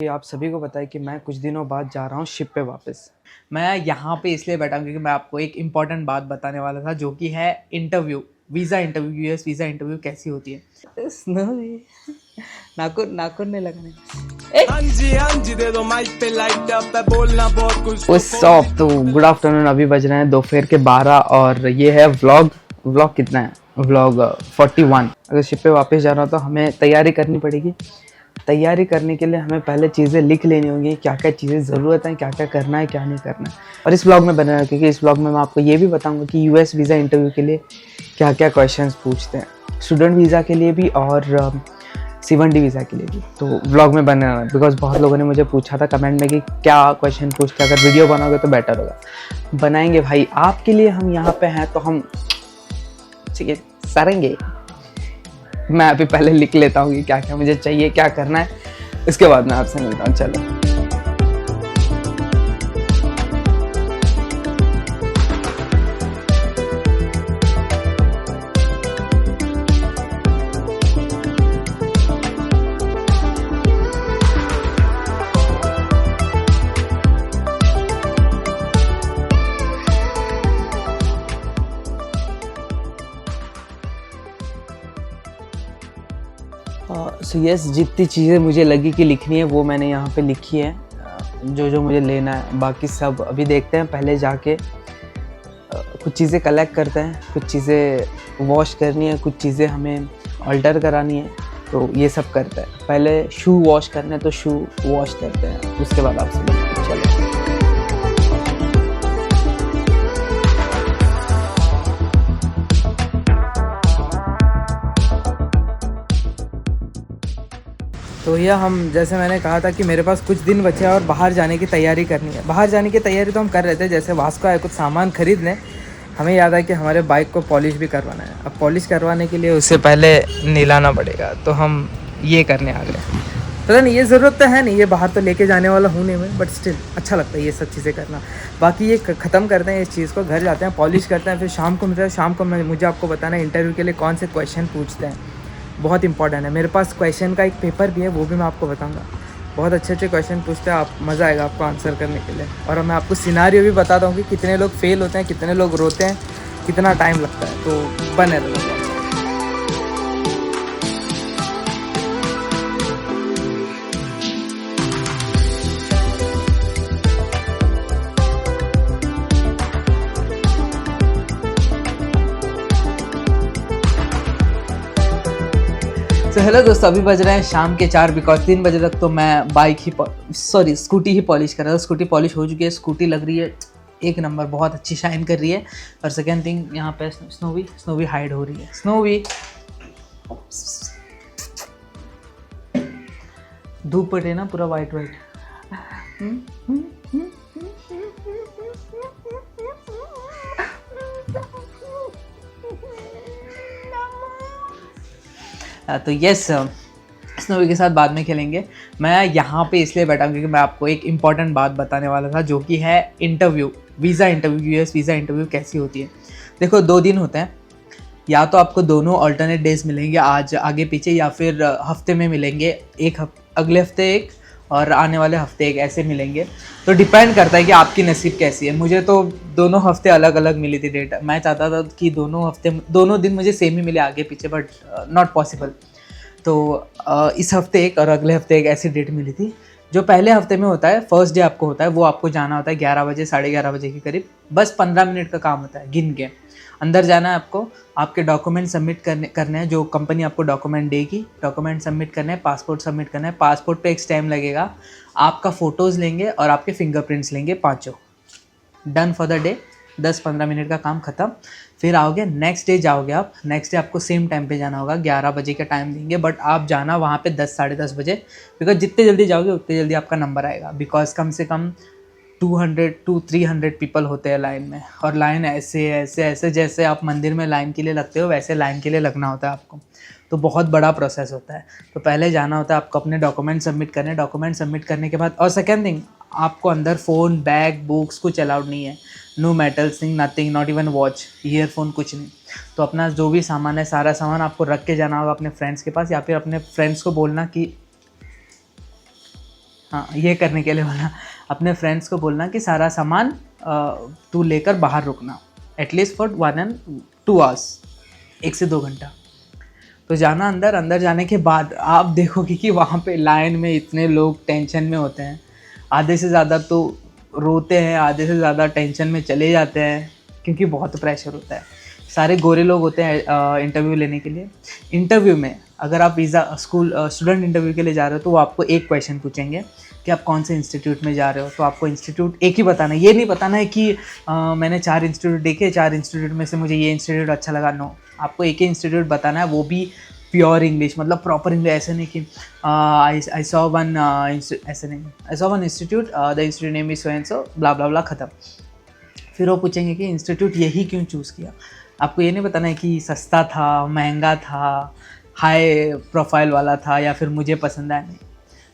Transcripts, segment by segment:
कि आप सभी को पता है कि मैं कुछ दिनों बाद जा रहा हूँ शिप पे वापस। मैं यहाँ पे इसलिए बैठा हूँ क्योंकि मैं आपको एक इम्पॉर्टेंट बात बताने वाला था, जो कि है interview, visa interview, US visa interview कैसी होती है। नाखून नाखून नहीं लगाने। तो गुड आफ्टरनून, अभी बज रहे हैं दोपहर के 12 और ये है व्लॉग कितना है, व्लॉग 41। अगर शिप पे वापस जा रहा हूँ तो हमें तैयारी करनी पड़ेगी। तैयारी करने के लिए हमें पहले चीज़ें लिख लेनी होंगी, क्या क्या चीज़ें ज़रूरत है, क्या क्या करना है, क्या नहीं करना है। और इस व्लॉग में बने रहा, क्योंकि इस व्लॉग में मैं आपको ये भी बताऊंगा कि यूएस वीज़ा इंटरव्यू के लिए क्या क्या क्वेश्चंस पूछते हैं, स्टूडेंट वीज़ा के लिए भी और C1D वीज़ा के लिए भी। तो व्लॉग में बने रहा, बिकॉज बहुत लोगों ने मुझे पूछा था कमेंट में कि क्या क्वेश्चन पूछते हैं, अगर वीडियो बनाओगे तो बेटर होगा। बनाएंगे भाई, आपके लिए हम यहाँ पे हैं तो हम ठीक है सरेंगे। मैं अभी पहले लिख लेता हूँ कि क्या क्या मुझे चाहिए, क्या करना है, इसके बाद मैं आपसे मिलता हूँ। चलो। सो यस, जितनी चीज़ें मुझे लगी कि लिखनी है वो मैंने यहाँ पे लिखी है, जो जो मुझे लेना है। बाकी सब अभी देखते हैं, पहले जाके कुछ चीज़ें कलेक्ट करते हैं, कुछ चीज़ें वॉश करनी है, कुछ चीज़ें हमें अल्टर करानी है, तो ये सब करते हैं। पहले शू वॉश करना है तो शू वॉश करते हैं, उसके बाद आपसे मिलते हैं। चलो। तो भैया, हम जैसे मैंने कहा था कि मेरे पास कुछ दिन बचे हैं और बाहर जाने की तैयारी करनी है। बाहर जाने की तैयारी तो हम कर रहे थे, जैसे वास्को है कुछ सामान खरीदने। हमें याद है कि हमारे बाइक को पॉलिश भी करवाना है। अब पॉलिश करवाने के लिए उससे पहले नीलाना पड़ेगा, तो हम ये करने आ गए। पता नहीं, ये ज़रूरत तो है नहीं, ये बाहर तो लेके जाने वाला हूँ नहीं मैं, बट स्टिल अच्छा लगता है ये सब चीज़ें करना। बाकी ये ख़त्म करते हैं इस चीज़ को, घर जाते हैं, पॉलिश करते हैं, फिर शाम को मिलते हैं। शाम को मुझे आपको बताना है इंटरव्यू के लिए कौन से क्वेश्चन पूछते हैं, बहुत इंपॉर्टेंट है। मेरे पास क्वेश्चन का एक पेपर भी है, वो भी मैं आपको बताऊंगा। बहुत अच्छे अच्छे क्वेश्चन पूछते हैं, आप मज़ा आएगा आपको आंसर करने के लिए। और मैं आपको सिनारियो भी बताता हूँ कि कितने लोग फेल होते हैं, कितने लोग रोते हैं, कितना टाइम लगता है। तो बने रहना। तो हेलो दोस्तों, अभी बज रहे हैं शाम के 4, बिकॉज 3 बजे तक तो मैं स्कूटी ही पॉलिश कर रहा था। स्कूटी पॉलिश हो चुकी है, स्कूटी लग रही है एक नंबर, बहुत अच्छी शाइन कर रही है। और सेकेंड थिंग, यहाँ पे स्नोवी हाइड हो रही है। स्नोवी धूप पड़े ना, पूरा वाइट। तो यस, स्नोवी के साथ बाद में खेलेंगे। मैं यहाँ पे इसलिए बैठा हूँ क्योंकि मैं आपको एक इम्पॉर्टेंट बात बताने वाला था, जो कि है interview, visa interview, US visa interview कैसी होती है। देखो, 2 दिन होते हैं, या तो आपको दोनों अल्टरनेट डेज मिलेंगे, आज आगे पीछे, या फिर हफ्ते में मिलेंगे। अगले हफ्ते एक और आने वाले हफ्ते एक, ऐसे मिलेंगे। तो डिपेंड करता है कि आपकी नसीब कैसी है। मुझे तो दोनों हफ्ते अलग अलग मिली थी डेट। मैं चाहता था कि दोनों दिन मुझे सेम ही मिले आगे पीछे, बट नॉट पॉसिबल। तो इस हफ्ते एक और अगले हफ्ते एक ऐसी डेट मिली थी। जो पहले हफ्ते में होता है, फर्स्ट डे आपको होता है, वो आपको जाना होता है 11 बजे, 11:30 बजे के करीब। बस 15 मिनट का काम होता है, गिन के अंदर जाना है आपको। आपके डॉक्यूमेंट सबमिट करने हैं, जो कंपनी आपको डॉक्यूमेंट देगी। डॉक्यूमेंट सबमिट करने हैं, पासपोर्ट सबमिट करना है। पासपोर्ट पे एक स्टैम्प लगेगा, आपका फ़ोटोज़ लेंगे और आपके फिंगरप्रिंट्स लेंगे, 5। Done for the day. 10-15 minute का काम ख़त्म। फिर आओगे, नेक्स्ट डे जाओगे आप। नेक्स्ट डे आपको सेम टाइम पे जाना होगा, 11 बजे का टाइम देंगे, बट आप जाना वहाँ पे 10, 10:30 बजे। बिकॉज जितने जल्दी जाओगे उतने जल्दी आपका नंबर आएगा। बिकॉज कम से कम 200 to 300 पीपल होते हैं लाइन में। और लाइन ऐसे जैसे आप मंदिर में लाइन के लिए लगते हो, वैसे लाइन के लिए लगना होता है आपको। तो बहुत बड़ा प्रोसेस होता है। तो पहले जाना होता है आपको, अपने डॉक्यूमेंट सबमिट करने। डॉक्यूमेंट सबमिट करने के बाद, और सेकेंड थिंग, आपको अंदर फ़ोन, बैग, बुक्स कुछ अलाउड नहीं है। No metals thing, nothing, not even watch, earphone, कुछ नहीं। तो अपना जो भी सामान है, सारा सामान आपको रख के जाना होगा अपने फ्रेंड्स के पास, या फिर अपने फ्रेंड्स को बोलना कि हाँ, ये करने के लिए बोला अपने फ्रेंड्स को बोलना कि सारा सामान तू लेकर बाहर रुकना एटलीस्ट फॉर 1 and 2 hours, 1 से 2 घंटा। तो जाना अंदर, अंदर जाने के बाद आप देखोगे कि वहाँ पे लाइन में इतने लोग टेंशन में होते हैं, आधे से ज़्यादा तो रोते हैं, आधे से ज़्यादा टेंशन में चले जाते हैं क्योंकि बहुत प्रेशर होता है। सारे गोरे लोग होते हैं इंटरव्यू लेने के लिए। इंटरव्यू में अगर आप वीज़ा स्टूडेंट इंटरव्यू के लिए जा रहे हो तो वो आपको एक क्वेश्चन पूछेंगे कि आप कौन से इंस्टीट्यूट में जा रहे हो। तो आपको इंस्टीट्यूट एक ही बताना है, ये नहीं बताना है कि मैंने 4 इंस्टीट्यूट देखे, 4 इंस्टीट्यूट में से मुझे ये इंस्टीट्यूट अच्छा लगा। नो, आपको एक ही इंस्टीट्यूट बताना है, वो भी प्योर इंग्लिश, मतलब प्रॉपर इंग्लिश। ऐसे नहीं कि आई सॉ वन, ऐसे नहीं, I saw one institute, the institute name is so and so, blah blah blah, ख़त्म। फिर वो पूछेंगे कि इंस्टीट्यूट यही क्यों चूज़ किया। आपको ये नहीं बताना है कि सस्ता था, महंगा था, हाई प्रोफाइल वाला था या फिर मुझे पसंद आया। नहीं,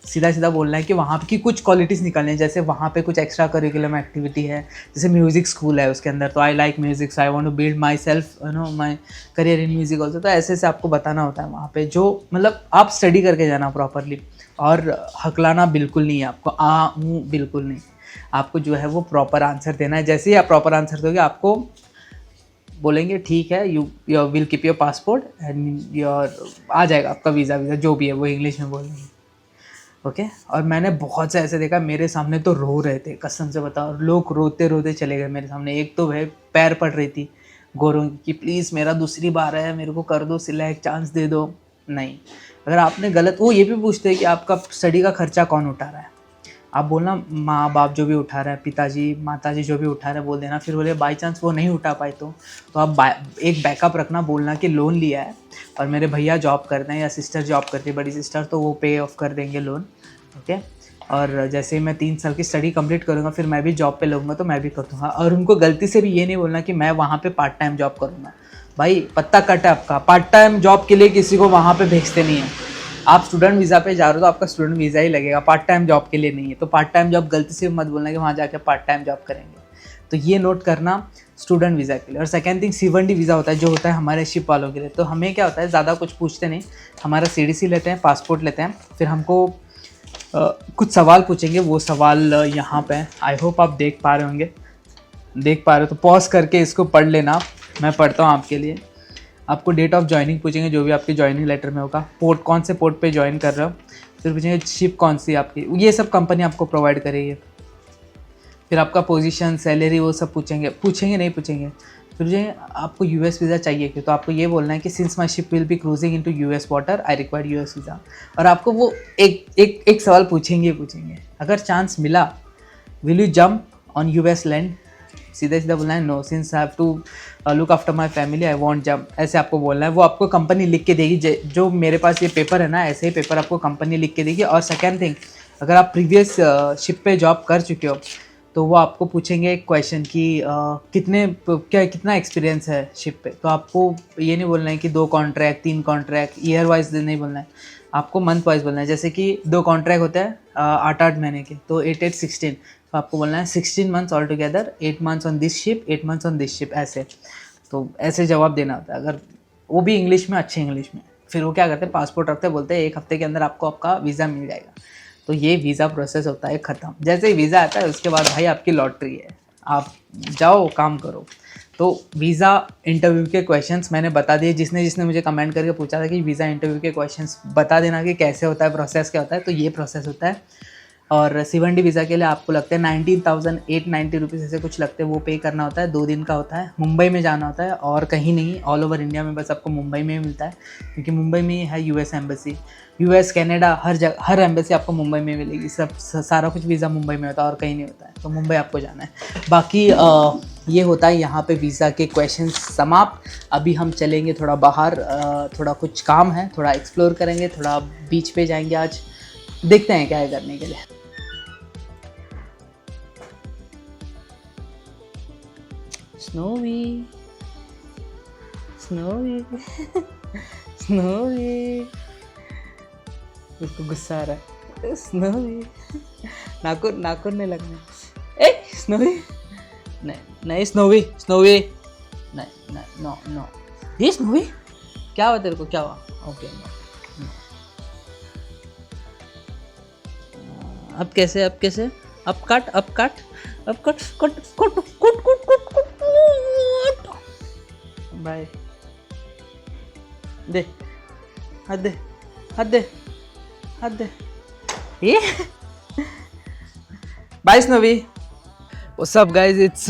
सीधा सीधा बोलना है कि वहाँ की कुछ क्वालिटीज़ निकालनी है। जैसे वहाँ पे कुछ एक्स्ट्रा करिकुलम एक्टिविटी है, जैसे म्यूज़िक स्कूल है उसके अंदर, तो I like music, so I want to build my self my career in music also. तो ऐसे से आपको बताना होता है वहाँ पे, जो मतलब आप स्टडी करके जाना प्रॉपरली, और हकलाना बिल्कुल नहीं है आपको, बिल्कुल नहीं। आपको जो है वो प्रॉपर आंसर देना है। जैसे ही आप प्रॉपर आंसर दोगे आपको बोलेंगे ठीक है, you will keep your passport and your, आ जाएगा आपका वीज़ा जो भी है, वो इंग्लिश में बोलेंगे। ओके और मैंने बहुत से ऐसे देखा, मेरे सामने तो रो रहे थे, कसम से बताओ, लोग रोते रोते चले गए मेरे सामने। एक तो भाई पैर पड़ रही थी गोरों की, प्लीज़ मेरा दूसरी बार है, मेरे को कर दो सिलेक्ट, चांस दे दो। नहीं, अगर आपने गलत, वो ये भी पूछते हैं कि आपका स्टडी का खर्चा कौन उठा रहा है। आप बोलना माँ बाप जो भी उठा रहा है, पिताजी माताजी जो भी उठा रहे हैं बोल देना। फिर बोले बाई चांस वो नहीं उठा पाए तो आप एक बैकअप रखना, बोलना कि लोन लिया है और मेरे भैया जॉब करते हैं या सिस्टर जॉब करती है, बड़ी सिस्टर, तो वो पे ऑफ कर देंगे लोन। ओके, और जैसे ही मैं 3 साल की स्टडी कंप्लीट करूँगा फिर मैं भी जॉब पे लगूंगा तो मैं भी कर दूँगा। और उनको गलती से भी ये नहीं बोलना कि मैं वहाँ पे पार्ट टाइम जॉब करूँगा। भाई पत्ता कट है आपका, पार्ट टाइम जॉब के लिए किसी को वहाँ पे भेजते नहीं है। आप स्टूडेंट वीज़ा पे जा रहे हो तो आपका स्टूडेंट वीज़ा ही लगेगा, पार्ट टाइम जॉब के लिए नहीं है। तो पार्ट टाइम जॉब गलती से मत बोलना कि वहाँ जाके पार्ट टाइम जॉब करेंगे। तो ये नोट करना स्टूडेंट वीज़ा के लिए। और सेकंड थिंग C1D वीज़ा होता है, जो होता है हमारे शिप वालों के लिए। तो हमें क्या होता है, ज़्यादा कुछ पूछते नहीं, हमारा CDC लेते हैं, पासपोर्ट लेते हैं, फिर हमको कुछ सवाल पूछेंगे। वो सवाल यहाँ पे, आई होप आप देख पा रहे होंगे, देख पा रहे हो तो पॉज करके इसको पढ़ लेना, मैं पढ़ता हूँ आपके लिए। आपको डेट ऑफ ज्वाइनिंग पूछेंगे, जो भी आपके ज्वाइनिंग लेटर में होगा, पोर्ट कौन से पोर्ट पे ज्वाइन कर रहे हो, फिर पूछेंगे शिप कौन सी आपकी, ये सब कंपनी आपको प्रोवाइड करेगी। फिर आपका पोजीशन, सैलरी, वो सब पूछेंगे नहीं पूछेंगे। फिर जो आपको US वीज़ा चाहिए क्यों, तो आपको ये बोलना है कि since my ship will be cruising into US water I require US visa. और आपको वो एक सवाल पूछेंगे, अगर चांस मिला will you jump on US land, सीधा सीधा बोलना है no, since I have to look after my family I won't jump, ऐसे आपको बोलना है। वो आपको कंपनी लिख के देगी, जो मेरे पास ये पेपर है ना, ऐसे ही पेपर आपको कंपनी लिख के देगी। और सेकेंड थिंग, अगर आप प्रीवियस शिप पे जॉब कर चुके हो तो वो आपको पूछेंगे एक क्वेश्चन कि कितना एक्सपीरियंस है शिप पे। तो आपको ये नहीं बोलना है कि 2 कॉन्ट्रैक्ट 3 कॉन्ट्रैक्ट, ईयर वाइज नहीं बोलना है, आपको मंथ वाइज बोलना है। जैसे कि 2 कॉन्ट्रैक्ट होते हैं 8-8 महीने के, तो 8-8 16, तो आपको बोलना है 16 months all together, 8 months on this ship, 8 months on this ship, ऐसे। तो ऐसे जवाब देना होता है, अगर वो भी इंग्लिश में, अच्छे इंग्लिश में। फिर वो क्या करते हैं, पासपोर्ट रखते हैं, बोलते हैं 1 हफ्ते के अंदर आपको आपका वीज़ा मिल जाएगा। तो ये वीज़ा प्रोसेस होता है ख़त्म। जैसे ही वीज़ा आता है उसके बाद भाई आपकी लॉटरी है, आप जाओ काम करो। तो वीज़ा इंटरव्यू के क्वेश्चंस मैंने बता दिए। जिसने मुझे कमेंट करके पूछा था कि वीज़ा इंटरव्यू के क्वेश्चंस बता देना कि कैसे होता है, प्रोसेस क्या होता है, तो ये प्रोसेस होता है। और C1D वीज़ा के लिए आपको लगता है 19,890 रुपीज़ ऐसे कुछ लगते हैं, वो पे करना होता है। 2 दिन का होता है, मुंबई में जाना होता है और कहीं नहीं, ऑल ओवर इंडिया में बस आपको मुंबई में ही मिलता है, क्योंकि मुंबई में ही है US एम्बेसी। US कनाडा हर एम्बेसी आपको मुंबई में मिलेगी, सब सारा कुछ वीज़ा मुंबई में होता है और कहीं नहीं होता है, तो मुंबई आपको जाना है। बाकी ये होता है यहाँ पे वीज़ा के क्वेश्चन समाप्त। अभी हम चलेंगे थोड़ा बाहर, थोड़ा कुछ काम है, थोड़ा एक्सप्लोर करेंगे, थोड़ा बीच पे जाएंगे आज, देखते हैं क्या है करने के लिए। स्नोवी स्नोवी स्नोवी, उसको गुस्सा आ रहा है। स्नोवी, नाखून नहीं लगना। ए स्नोवी, नहीं स्नोवी, नहीं नो नो, ये स्नोवी क्या हुआ तेरे को, क्या हुआ? ओके अब कैसे अब कट अब cut cut cut cut cut cut bye दे हाथ दे हाथ दे हाथ दे ये bye Snowy. What's up guys, it's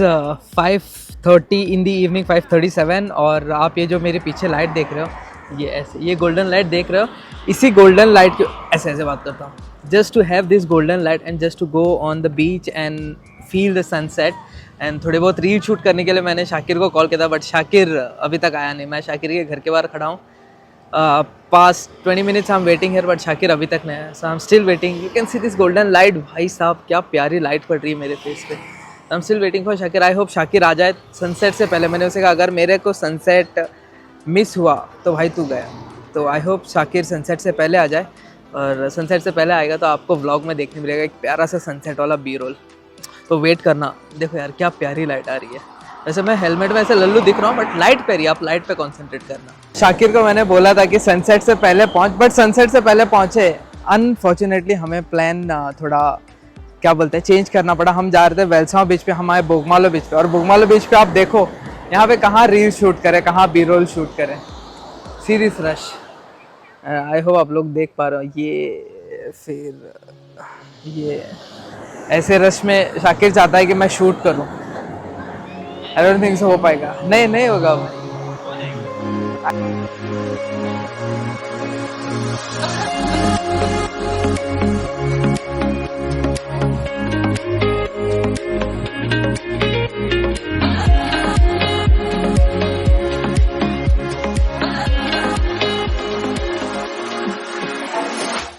5:30 in the evening, 5:37 और आप ये जो मेरे पीछे लाइट देख रहे हो ये ऐसे ये गोल्डन लाइट देख रहे हो, इसी गोल्डन लाइट के ऐसे ऐसे बात करता हूँ just to have this golden light and just to go on the beach and feel the sunset and थोड़े बहुत रील शूट करने के लिए मैंने शाकिर को कॉल किया था बट शाकिर अभी तक आया नहीं। मैं शाकिर के घर के बाहर खड़ा हूँ, past 20 minutes I'm waiting here but Shakir अभी तक नहीं आया, so I'm still waiting. You can see this golden light, भाई साहब क्या प्यारी लाइट पड़ रही है मेरे फेस पे। I'm still waiting for Shakir. I hope Shakir आ जाए सनसेट से पहले। मैंने उसे कहा अगर मेरे को सनसेट मिस हुआ तो भाई तू गया, तो आई होप शाकिर सनसेट से पहले आ जाए और सनसेट से पहले आएगा तो आपको व्लॉग में देखने मिलेगा एक प्यारा सा सनसेट वाला बी रोल, तो वेट करना। देखो यार क्या प्यारी लाइट आ रही है। वैसे मैं हेलमेट में ऐसे लल्लू दिख रहा हूँ बट लाइट पे रही, आप लाइट पे कॉन्सेंट्रेट करना। शाकिर को मैंने बोला था कि सनसेट से पहले पहुँच, बट सनसेट से पहले पहुँचे। अनफॉर्चुनेटली हमें प्लान थोड़ा क्या बोलते हैं चेंज करना पड़ा। हम जा रहे थे वेलसाव बीच पे, हम आए बोगमालो बीच पे और बोगमालो बीच पे आप देखो यहाँ पे कहाँ रील शूट करें कहाँ बी रोल शूट करें, सीरियस रश। आई होप आप लोग देख पा रहे हो। ये फिर ये ऐसे रश में शाकिर चाहता है कि मैं शूट करूं, आई डोंट थिंक सो हो पाएगा। नहीं होगा भाई।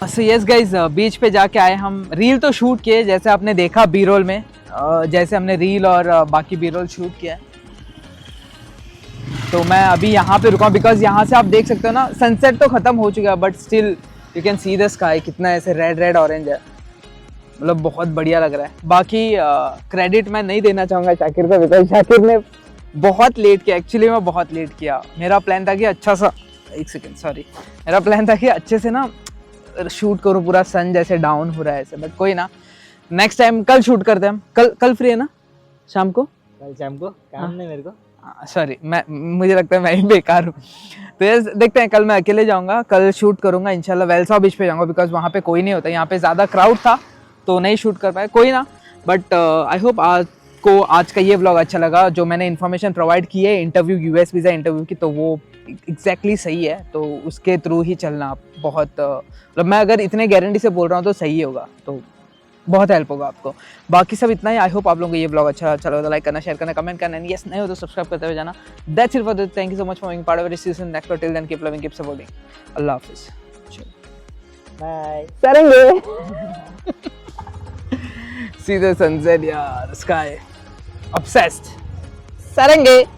सो यस गाइज, बीच पे जाके आए हम। रील तो शूट किए जैसे आपने देखा बी रोल में, जैसे हमने रील और बाकी बी रोल शूट किया। तो मैं अभी यहाँ पे रुका हूँ बिकॉज यहाँ से आप देख सकते हो ना सनसेट तो ख़त्म हो चुका है but still you can see the sky, कितना ऐसे रेड ऑरेंज है, मतलब बहुत बढ़िया लग रहा है। बाकी क्रेडिट मैं नहीं देना चाहूँगा शाकिर को बिकॉज शाकिर ने बहुत लेट किया। एक्चुअली मैं बहुत लेट किया। मेरा प्लान था कि अच्छा सा मेरा प्लान था कि अच्छे से ना शूट करूँ, पूरा सन जैसे डाउन हो रहा है ऐसे, बट कोई ना, नेक्स्ट टाइम कल शूट करते हैं हम। कल फ्री है ना शाम को? कल शाम को काम नहीं मेरे को, सॉरी मुझे लगता है मैं ही बेकार हूँ। तो ये देखते हैं, कल मैं अकेले जाऊँगा, कल शूट करूँगा इंशाल्लाह। वेलसाव बीच पे जाऊँगा बिकॉज वहाँ पे कोई नहीं होता, यहाँ पे ज़्यादा क्राउड था तो नहीं शूट कर पाए, कोई ना। बट आई होप आपको आज का ये व्लॉग अच्छा लगा। जो मैंने इन्फॉर्मेशन प्रोवाइड की है इंटरव्यू, यूएस वीज़ा इंटरव्यू की, तो वो एग्जैक्टली सही है, तो उसके थ्रू ही चलना। आप बहुत मतलब मैं अगर इतने गारंटी से बोल रहा हूँ तो सही होगा, तो बहुत हेल्प होगा आपको। बाकी सब इतना ही। आई होप आप लोगों को ये व्लॉग अच्छा लगा तो लाइक करना, शेयर करना, कमेंट करना, एंड यस नहीं हो तो सब्सक्राइब करते हुए जाना। That's it for this. Thank you so much for being part of this season. Next till then keep loving, keep supporting. अल्लाह हाफिज़। Bye. Sarange. See the sunset, yeah, the sky. Obsessed. Sarange.